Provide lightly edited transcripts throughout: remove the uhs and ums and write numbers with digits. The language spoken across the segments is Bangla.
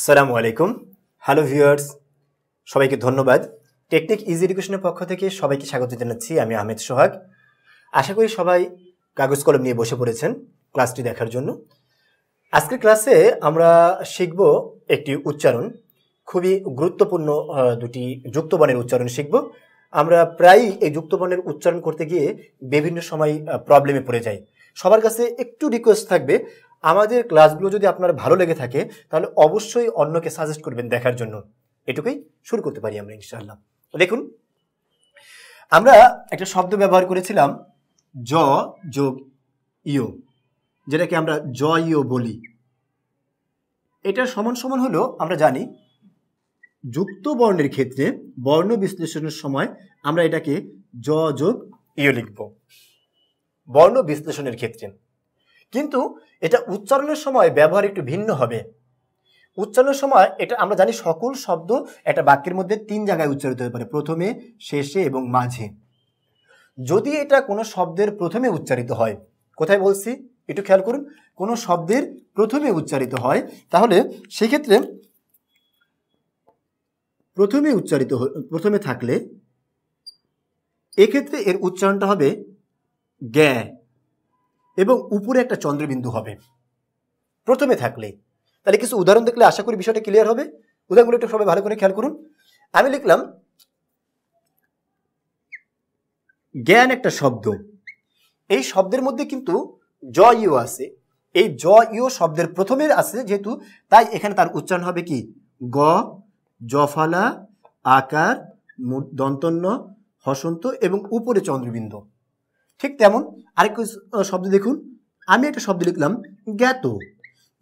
আসসালামু আলাইকুম। হ্যালো ভিউয়ার্স, সবাইকে ধন্যবাদ। টেকনিক ইজি এডুকেশনের পক্ষ থেকে সবাইকে স্বাগত জানাচ্ছি। আমি আহমেদ সোহাগ। আশা করি সবাই কাগজ কলম নিয়ে বসে পড়েছেন ক্লাসটি দেখার জন্য। আজকের ক্লাসে আমরা শিখব একটি উচ্চারণ, খুবই গুরুত্বপূর্ণ দুটি যুক্তবর্ণের উচ্চারণ শিখব। আমরা প্রায়ই এই যুক্তবর্ণের উচ্চারণ করতে গিয়ে বিভিন্ন সময় প্রবলেমে পড়ে যাই। সবার কাছে একটু রিকোয়েস্ট থাকবে, আমাদের ক্লাসগুলো যদি আপনার ভালো লেগে থাকে তাহলে অবশ্যই অন্যকে সাজেস্ট করবেন দেখার জন্য। এটুকুই, শুরু করতে পারি আমরা ইনশাআল্লাহ। দেখুন, আমরা একটা শব্দ ব্যবহার করেছিলাম জ যোগ ইও, যেটাকে আমরা জ ইও বলি। এটা সমান সমান হলো, আমরা জানি যুক্ত বর্ণের ক্ষেত্রে বর্ণ বিশ্লেষণের সময় আমরা এটাকে জ যোগ ইও লিখব বর্ণ বিশ্লেষণের ক্ষেত্রে। কিন্তু এটা উচ্চারণের সময় ব্যবহার একটু ভিন্ন হবে। উচ্চারণের সময় এটা আমরা জানি সকল শব্দ একটা বাক্যের মধ্যে তিন জায়গায় উচ্চারিত হতে পারে, প্রথমে, শেষে এবং মাঝে। যদি এটা কোনো শব্দের প্রথমে উচ্চারিত হয়, কোথায় বলছি একটু খেয়াল করুন, কোনো শব্দের প্রথমে উচ্চারিত হয় তাহলে সেক্ষেত্রে প্রথমে থাকলে এক্ষেত্রে এর উচ্চারণটা হবে গ্যা এবং উপরে একটা চন্দ্রবিন্দু হবে প্রথমে থাকলে। তাহলে কিছু উদাহরণ দেখলে আশা করি বিষয়টা ক্লিয়ার হবে। উদাহরণগুলো একটু সবাই ভালো করে খেয়াল করুন। আমি লিখলাম জ্ঞান একটা শব্দ, এই শব্দের মধ্যে কিন্তু জ ইও আছে। এই জ ইও শব্দের প্রথমের আছে যেহেতু, তাই এখানে তার উচ্চারণ হবে কি গ, জফলা, আকার, দন্তন্য, হসন্ত এবং উপরে চন্দ্রবিন্দু। ঠিক তেমন আরেকটা শব্দ দেখুন, আমি একটা শব্দ লিখলাম জ্ঞাত।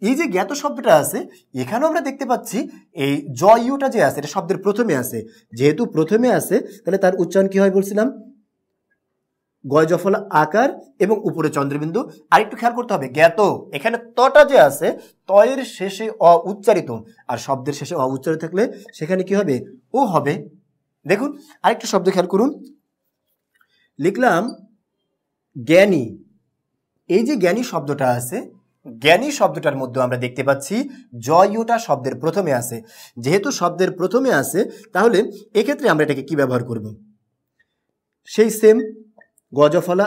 এই যে জ্ঞাত শব্দটা আছে, এখানেও আমরা দেখতে পাচ্ছি এই জ ইউটা যে আছে এটা শব্দের প্রথমে আছে। যেহেতু প্রথমে আছে তাহলে তার উচ্চারণ কি হয় বলছিলাম, গয় জফলা আকার এবং উপরে চন্দ্রবিন্দু। আর একটু খেয়াল করতে হবে, জ্ঞাত এখানে তটা যে আছে তয়ের শেষে অ উচ্চারিত, আর শব্দের শেষে অ উচ্চারিত থাকলে সেখানে কি হবে, ও হবে। দেখুন আরেকটা শব্দ খেয়াল করুন, লিখলাম জ্ঞানী। এই যে জ্ঞানী শব্দটা আছে, জ্ঞানী শব্দটার মধ্যে আমরা দেখতে পাচ্ছি জ ইউটা শব্দের প্রথমে আছে। যেহেতু শব্দের প্রথমে আছে তাহলে এক্ষেত্রে আমরা এটাকে কি ব্যবহার করব, সেই সেম গজফলা